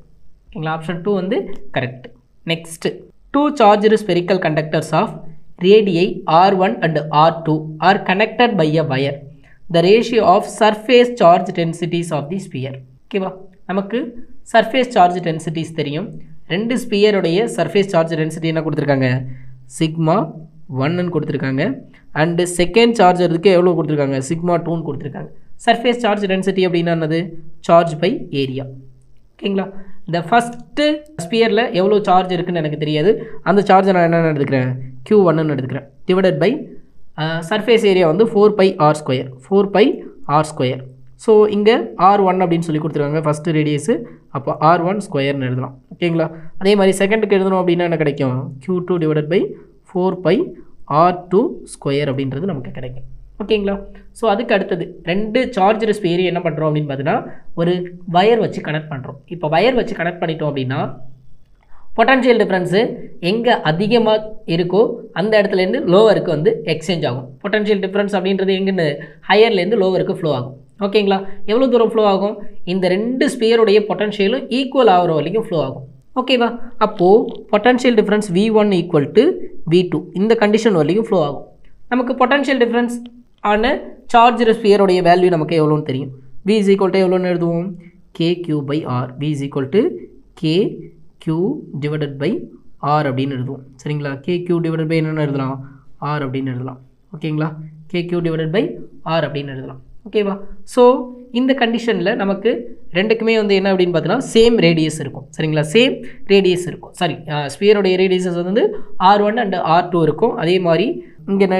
ஓகேங்களா? ஆப்ஷன் 2 வந்து correct. Next, 2 charged spherical conductors of radii r1 and r2 are connected by a wire. The ratio of surface charge densities of the sphere. ஓகேவா? நமக்கு surface charge densities தெரியும். ரெண்டு ஸ்பியருடைய surface charge density என்ன கொடுத்துருக்காங்க, sigma 1ன்னு கொடுத்துருக்காங்க. And second சார்ஜருக்கு எவ்வளோ கொடுத்துருக்காங்க, sigma 2ன்னு கொடுத்துருக்காங்க. சர்ஃபேஸ் சார்ஜ் டென்சிட்டி அப்படின்னா என்னது, சார்ஜ் பை ஏரியா. ஓகேங்களா? இந்த ஃபஸ்ட்டு ஸ்பியரில் எவ்வளோ சார்ஜ் இருக்குதுன்னு எனக்கு தெரியாது, அந்த சார்ஜை நான் என்னென்னு எடுத்துக்கிறேன், Q1ன்னு எடுத்துக்கிறேன். டிவைடட் பை சர்ஃபேஸ் ஏரியா வந்து 4πr². ஸோ இங்கே R1 அப்படின்னு சொல்லி கொடுத்துருக்காங்க ஃபஸ்ட்டு ரேடியஸு, அப்போ R1 ஸ்கொயர்னு எழுதலாம். ஓகேங்களா? அதே மாதிரி செகண்டுக்கு எழுதணும் அப்படின்னா என்ன கிடைக்கும், Q2 divided by 4πr2 square அப்படின்றது நமக்கு கிடைக்கும். ஓகேங்களா? ஸோ அதுக்கு அடுத்தது ரெண்டு சார்ஜர் ஸ்பியர் என்ன பண்ணுறோம் அப்படின்னு பார்த்தீங்கன்னா, ஒரு வயர் வச்சு கனெக்ட் பண்ணுறோம். இப்போ வயர் வச்சு கனெக்ட் பண்ணிட்டோம் அப்படின்னா பொட்டன்ஷியல் டிஃப்ரென்ஸு எங்கே அதிகமாக இருக்கோ அந்த இடத்துலேருந்து லோவருக்கு வந்து எக்ஸ்சேஞ்ச் ஆகும். பொட்டன்ஷியல் டிஃப்ரென்ஸ் அப்படின்றது எங்கேருந்து ஹையர்லேருந்து லோவருக்கு ஃப்ளோ ஆகும். ஓகேங்களா? எவ்வளோ தூரம் ஃப்ளோ ஆகும், இந்த ரெண்டு ஸ்பியருடைய பொட்டன்ஷியலும் ஈக்குவல் ஆகிற வரைக்கும் ஃப்ளோ ஆகும். ஓகேவா? அப்போது potential difference V1 equal to V2 இந்த கண்டிஷன் வரைக்கும் ஃப்ளோ ஆகும். நமக்கு பொட்டன்ஷியல் டிஃப்ரென்ஸ் ஆன சார்ஜ் ஸ்பியருடைய வேல்யூ நமக்கு எவ்வளோன்னு தெரியும். V is equal to எவ்வளோன்னு எழுதுவோம், KQ/R. V is equal to KQ divided by R அப்படின்னு எழுதுவோம். சரிங்களா? KQ divided by என்னென்னு எழுதலாம், R அப்படின்னு எழுதலாம். ஓகேங்களா? KQ divided by R அப்படின்னு எழுதலாம். ஓகேவா? ஸோ இந்த கண்டிஷனில் நமக்கு ரெண்டுக்குமே வந்து என்ன அப்படின்னு பார்த்தீங்கன்னா சேம் ரேடியஸ் இருக்கும். சரிங்களா? சேம் ரேடியஸ் இருக்கும். சாரி, ஸ்பியருடைய ரேடியஸஸ் வந்து R1 அண்ட் R2 இருக்கும். அதே மாதிரி இங்கே என்ன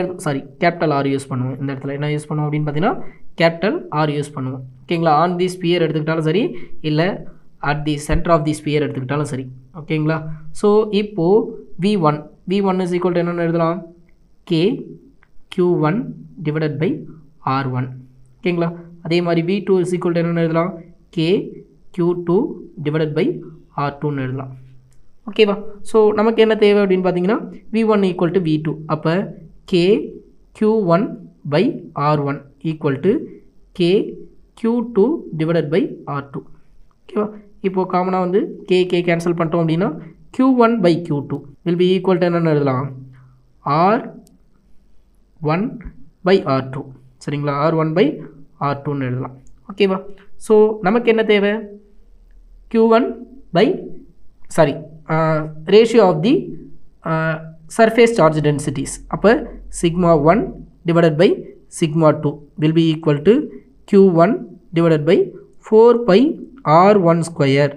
கேபிட்டல் R யூஸ் பண்ணுவோம். இந்த இடத்துல என்ன யூஸ் பண்ணுவோம் அப்படின்னு பார்த்தீங்கன்னா கேபிட்டல் R யூஸ் பண்ணுவோம். ஓகேங்களா? ஆன் தி ஸ்பியர் எடுத்துக்கிட்டாலும் சரி, இல்லை at the centre of the sphere எடுத்துக்கிட்டாலும் சரி. ஓகேங்களா? ஸோ இப்போது V1 இஸ் ஈக்குவல் டு என்னென்னு எழுதலாம், KQ1 டிவைடட் பை R1. ஓகேங்களா? அதே மாதிரி V2 இஸ் ஈக்குவல் டு என்னென்னு எழுதலாம், KQ2 டிவைடட் பை R2ன்னு எழுதலாம். ஓகேவா? ஸோ நமக்கு என்ன தேவை அப்படின்னு பார்த்தீங்கன்னா V1 ஈக்குவல் டு V2. அப்போ KQ1 by R1 equal to KQ2 divided by R2. ஓகேவா? இப்போது காமனாக வந்து கே கேன்சல் பண்ணிட்டோம் அப்படின்னா Q1 by Q2 will be equal to என்னென்னு எழுதலாம், R1 பை R2. சரிங்களா? R1 பை R2ன்னு எழுதலாம். ஓகேவா? ஸோ நமக்கு என்ன தேவை, Q1 by ratio of the surface charge densities. அப்போ sigma 1 divided by sigma 2 will be equal to Q1 divided by 4πr1 square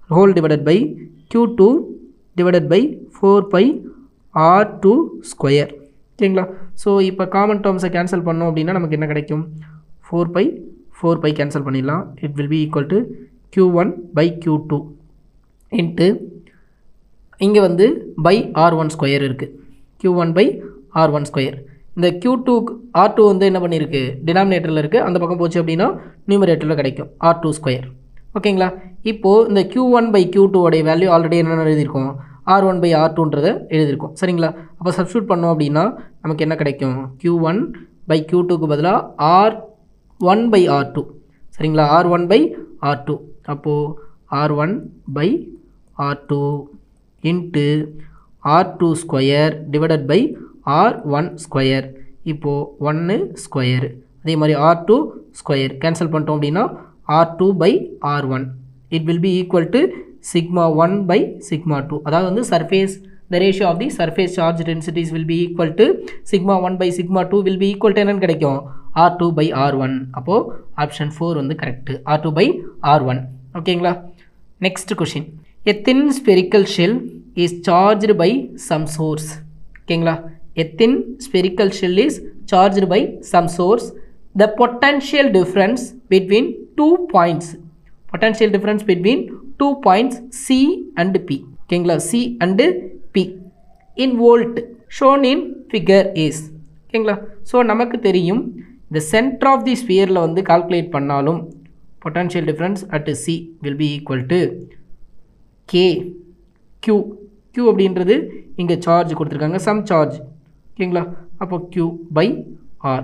whole divided by Q2 divided by 4πr2 square. ஓகேங்களா? So இப்போ common டேர்ம்ஸை cancel பண்ணோம் அப்படின்னா நமக்கு என்ன கிடைக்கும், 4π cancel பண்ணிடலாம். It will be equal to Q1 by Q2 into இங்கே வந்து பை R1 ஸ்கொயர் இருக்குது, Q1 பை R1 ஸ்கொயர். இந்த Q2 R2 வந்து என்ன பண்ணியிருக்கு டினாமினேட்டரில் இருக்குது, அந்த பக்கம் போச்சு அப்படின்னா நியூமரேட்டரில் கிடைக்கும் R2 ஸ்கொயர். ஓகேங்களா? இப்போது இந்த Q1/Q2 உடைய வேல்யூ ஆல்ரெடி என்னென்ன எழுதியிருக்கோம், R1/R2ன்றதை எழுதியிருக்கோம். சரிங்களா? அப்போ சப்ஸ்டியூட் பண்ணோம் அப்படின்னா நமக்கு என்ன கிடைக்கும், Q1/Q2க்கு பதிலாக R1/R2. சரிங்களா? R1/R2. அப்போது R1/R2 into R2 square divided by R1 square. இப்போது 1 ஸ்கொயர், அதே மாதிரி R2 ஸ்கொயர் கேன்சல் பண்ணிட்டோம் அப்படின்னா R2/R1. It will be equal to sigma 1/sigma 2. அதாவது வந்து surface the ratio of the surface charge densities will be equal to sigma 1/sigma 2 will be equal to என்னன்னு கிடைக்கும், R2/R1. அப்போது option 4 வந்து correct, R2/R1. ஓகேங்களா? Next question. A thin spherical shell is charged by some source. ஓகேங்களா? A thin spherical shell is charged by some source. The potential difference between 2 points, potential difference between 2 points C and P. ஓகேங்களா? C and P in volt shown in figure is. ஓகேங்களா? So நமக்கு தெரியும் இந்த centre of தி ஸ்பியரில் வந்து calculate பண்ணாலும் potential difference at C will be equal to K Q. Q அப்படின்றது இங்கே charge கொடுத்துருக்காங்க, சம் சார்ஜ். ஓகேங்களா? அப்போ Q/R.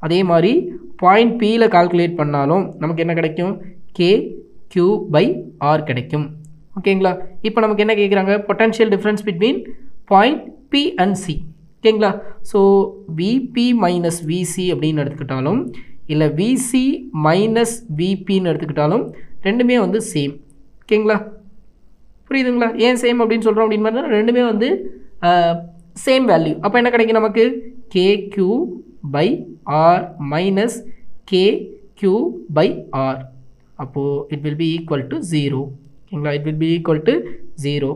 அதே மாதிரி பாயிண்ட் Pயில் கால்குலேட் பண்ணாலும் நமக்கு என்ன கிடைக்கும், K Q/R கிடைக்கும். ஓகேங்களா? இப்போ நமக்கு என்ன கேட்குறாங்க, potential difference between point P and C. ஓகேங்களா? ஸோ VP மைனஸ் VC அப்படின்னு எடுத்துக்கிட்டாலும் இல்லை VC மைனஸ் VPன்னு எடுத்துக்கிட்டாலும் ரெண்டுமே வந்து சேம். ஓகேங்களா? புரியுதுங்களா? ஏன் சேம் அப்படின்னு சொல்கிறோம் அப்படின்னு பார்த்தா ரெண்டுமே வந்து சேம் வேல்யூ. அப்போ என்ன கிடைக்கும் நமக்கு, KQ/R மைனஸ் KQ/R. அப்போது it will be equal to 0. ஓகேங்களா? It will be equal to 0.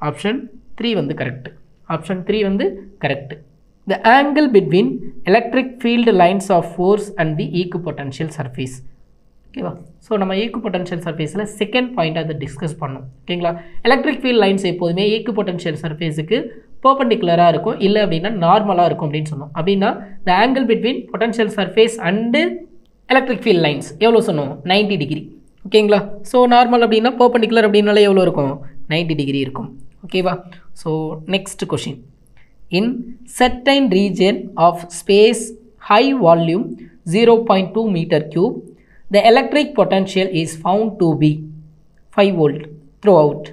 Option 3 வந்து கரெக்ட். ஆப்ஷன் 3 வந்து correct. The angle between electric field lines of force and the equipotential surface. ஓகேவா? So நம்ம ஈக்குபொட்டன்ஷியல் சர்ஃபேஸில் செகண்ட் பாயிண்ட் அதை discuss பண்ணோம். ஓகேங்களா? எலக்ட்ரிக் ஃபீல்ட் லைன்ஸ் எப்போதுமே ஈக்குபொட்டன்ஷியல் சர்ஃபேஸுக்கு பர்பண்டிகுலராக இருக்கும், இல்லை அப்படின்னா நார்மலாக இருக்கும் அப்படின்னு சொன்னோம். அப்படின்னா த angle between potential surface and electric field lines எவ்வளோ சொன்னோம், 90 டிகிரி. ஓகேங்களா? ஸோ நார்மல் அப்படின்னா பர்பண்டிகுலர் அப்படின்னாலே எவ்வளோ இருக்கும், 90 டிகிரி இருக்கும். ஓகேவா? So next question. In certain region of space high volume 0.2 meter cube, the electric potential is found to be 5 volt throughout.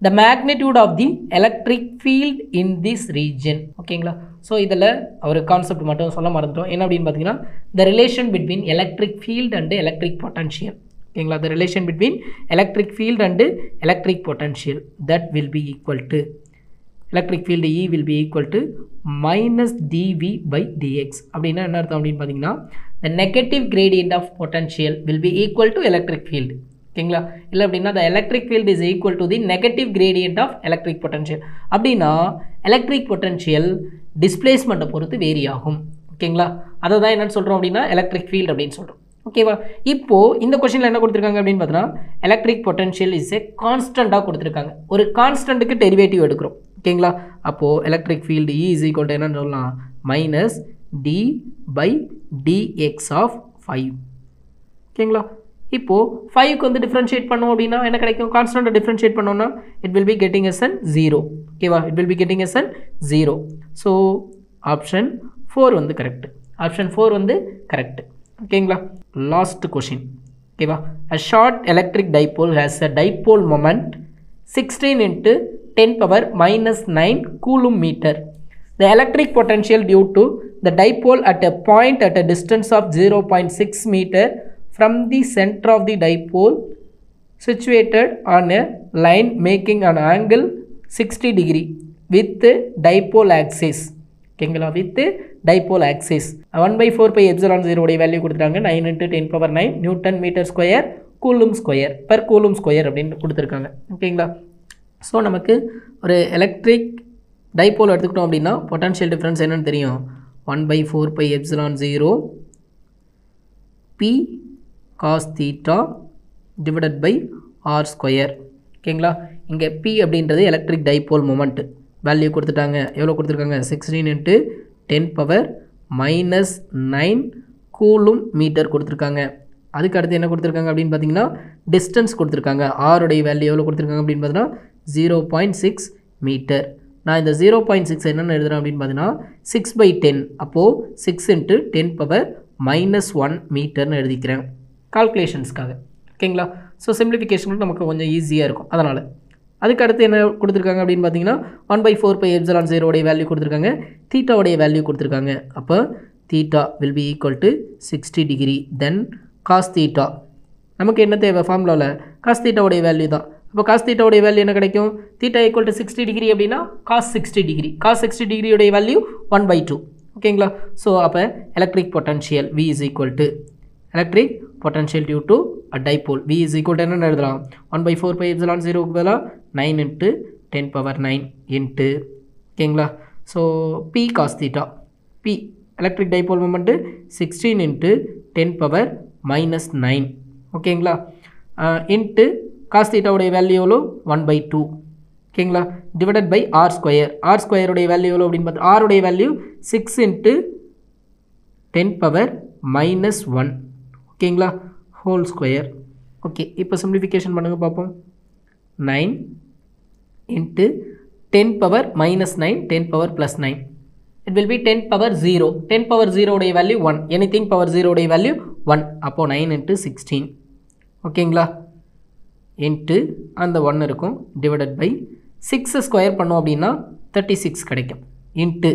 The magnitude of the electric field in this region. ஓகேங்களா? So இதில் ஒரு concept மட்டும் சொல்ல மறந்துட்டோம். என்ன அப்படின்னு பார்த்தீங்கன்னா, the relation between electric field and electric potential. ஓகேங்களா? the relation between electric field and electric potential that will be equal to, electric field E will be equal to minus dV/dx. அப்படின்னா என்ன அர்த்தம் அப்படின்னு பார்த்தீங்கன்னா, the negative gradient of potential will be equal to electric field. ஓகேங்களா? இல்லை அப்படின்னா the electric field is equal to the negative gradient of electric potential. அப்படின்னா electric potential டிஸ்பிளேஸ்மெண்ட்டை பொறுத்து வேரி ஆகும். ஓகேங்களா? அதை தான் என்னன்னு சொல்கிறோம் அப்படின்னா எலக்ட்ரிக் ஃபீல்டு அப்படின்னு சொல்கிறோம். ஓகேவா? இப்போது இந்த கொஸ்டினில் என்ன கொடுத்துருக்காங்க அப்படின்னு பார்த்தோன்னா, எலக்ட்ரிக் பொட்டன்ஷியல் இஸ் ஏ கான்ஸ்டண்ட்டாக கொடுத்துருக்காங்க. ஒரு கான்ஸ்டண்ட்டுக்கு டெரிவேட்டிவ் எடுக்கிறோம். ஓகேங்களா? அப்போது electric field E is equal to என்னன்னு சொல்லலாம், மைனஸ் d/dx ஆஃப் 5. ஓகேங்களா? இப்போது 5க்கு வந்து டிஃப்ரென்ஷியேட் பண்ணோம் அப்படின்னா என்ன கிடைக்கும், கான்ஸ்டண்ட்டை டிஃப்ரென்ஷியேட் பண்ணோன்னா it will be getting as an 0. ஓகேவா? It will be getting as an 0. So option 4 வந்து கரெக்ட். ஆப்ஷன் 4 வந்து கரெக்ட். ஓகேங்களா? Last question. ஓகேவா? a short electric dipole has a dipole moment 16 into 10 power minus 9 coulomb meter. The electric potential due to the dipole at a point at a distance of 0.6 meter from the center of the dipole situated on a line making an angle 60 degree with dipole axis. ஓகேங்களா? With dipole axis 1/4πε0 உடைய value கொடுத்துருக்காங்க. 9 into 10 power 9 newton metre square coulomb square per coulomb square அப்படின்னு கொடுத்துருக்காங்க. ஓகேங்களா? So நமக்கு ஒரு electric dipole எடுத்துக்கிட்டோம் அப்படின்னா பொட்டன்ஷியல் டிஃப்ரென்ஸ் என்னென்னு தெரியும், 1/4πε0 P cos theta divided by r square. ஓகேங்களா? இங்கே P அப்படின்றது எலக்ட்ரிக் டைபோல் மொமெண்ட் வேல்யூ கொடுத்துட்டாங்க. எவ்வளோ கொடுத்துருக்காங்க, 16 into 10 power -9 கூலும் மீட்டர் கொடுத்துருக்காங்க. அதுக்கு அடுத்து என்ன கொடுத்துருக்காங்க அப்படின்னு பார்த்தீங்கன்னா டிஸ்டன்ஸ் கொடுத்துருக்காங்க. ஆருடைய வேல்யூ எவ்வளோ கொடுத்துருக்காங்க அப்படின்னு பார்த்தீங்கன்னா 0.6 மீட்டர். நான் இந்த 0.6 என்னென்னு எழுதுகிறேன் அப்படின்னு பார்த்தீங்கன்னா 6/10, அப்போது 6 × 10⁻⁻1 மீட்டர்னு எழுதிக்கிறேன் கால்குலேஷன்ஸ்க்காக. ஓகேங்களா? ஸோ சிம்பிளிஃபிகேஷனுக்கு நமக்கு கொஞ்சம் ஈஸியாக இருக்கும் அதனால். அதுக்கு அடுத்து என்ன கொடுத்துருக்காங்க அப்படின்னு பார்த்தீங்கன்னா 1/4πε0 உடைய வேல்யூ கொடுத்துருக்காங்க, தீட்டாவுடைய வேல்யூ கொடுத்துருக்காங்க. அப்போ theta will be equal to 60 degree. Then cos theta நமக்கு என்ன தேவை ஃபார்முலாவில் காஸ் தீட்டாவுடைய வேல்யூ தான். அப்போ காஸ் தீட்டாவுடைய வேல்யூ என்ன கிடைக்கும்? தீட்டா ஈக்குவல் டு 60 டிகிரி அப்படின்னா காஸ் 60 டிகிரி. காஸ் 60 டிகிரியுடைய வேல்யூ 1/2. ஓகேங்களா? ஸோ அப்போ electric potential V is equal to electric potential due to a dipole V is equal to என்னென்னு எழுதலாம்? 1/4πε0 பதிலாக 9 × 10⁻9 இன்ட்டு ஓகேங்களா? So P cos theta, P electric dipole moment 16 × 10⁻⁻9 ஓகேங்களா? Into cos தீட்டாவுடைய value எவ்வளோ 1/2 ஓகேங்களா? Divided by r square. R ஸ்கொயருடைய value எவ்வளோ அப்படின்னு பார்த்தா ஆருடைய வேல்யூ 6 × 10⁻⁻1 ஓகேங்களா? Whole square. ஓகே, இப்போ சிம்பிளிஃபிகேஷன் பண்ணுங்கள் பார்ப்போம். 9 × 10⁻⁻9 10⁻+9 it will be 10⁻0. 10⁻0 உடைய வேல்யூ 1, anything power 0 உடைய வேல்யூ 1. அப்போது 9 × 16 ஓகேங்களா? இன்ட்டு அந்த 1 இருக்கும் டிவைடட் பை 6 ஸ்கொயர் பண்ணோம் அப்படின்னா 36 கிடைக்கும். இன்ட்டு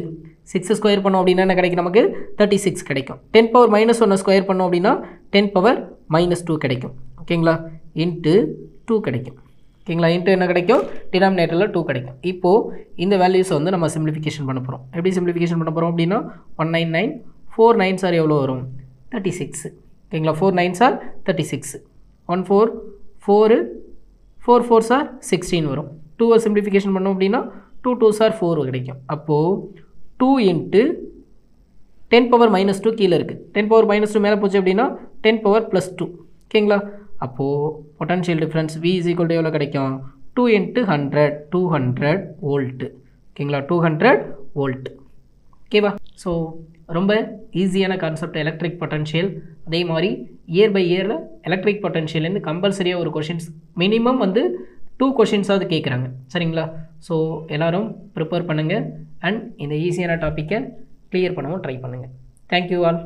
6 ஸ்கொயர் பண்ணோம் அப்படின்னா என்ன கிடைக்கும்? நமக்கு 36 கிடைக்கும். 10⁻−1 ஸ்கொயர் பண்ணோம் அப்படின்னா 10⁻−2 கிடைக்கும். ஓகேங்களா? இன்ட்டு 2 கிடைக்கும். ஓகேங்களா? இன்ட்டு என்ன கிடைக்கும்? டினாமினேட்டரில் 2 கிடைக்கும். இப்போது இந்த வேல்யூஸை வந்து நம்ம சிம்பிளிஃபிகேஷன் பண்ண போகிறோம். எப்படி சிம்பிளிஃபிகேஷன் பண்ண போகிறோம் அப்படின்னா 199 4 9s ஆர் எவ்வளோ வரும்? 36. ஓகேங்களா? 4 9s ஆர் 36. 1 4 4 4 4s ஆர் 16 வரும். 2 சிம்பிளிஃபிகேஷன் பண்ணோம் அப்படின்னா 2 2s ஆர் 4 கிடைக்கும். அப்போது 2 × 10⁻−2 கீழே இருக்குது, 10⁻−2 மேலே போச்சு அப்படின்னா 10⁻+2 ஓகேங்களா? அப்போது potential difference V is equal to எவ்வளோ கிடைக்கும்? 2 × 100 200 வோல்ட்டு ஓகேங்களா? 200 வோல்ட். ஓகேவா? ஸோ ரொம்ப ஈஸியான கான்செப்ட் எலக்ட்ரிக் பொட்டன்ஷியல். அதே மாதிரி இயர் பை இயரில் எலக்ட்ரிக் பொட்டன்ஷியல்லேருந்து கம்பல்சரியாக ஒரு கொஷின்ஸ் மினிமம் வந்து 2 கொஷின்ஸாவது கேட்குறாங்க. சரிங்களா? ஸோ எல்லோரும் ப்ரிப்பேர் பண்ணுங்கள் அண்ட் இந்த ஈஸியான டாப்பிக்கை கிளியர் பண்ணவும் ட்ரை பண்ணுங்கள். Thank you all.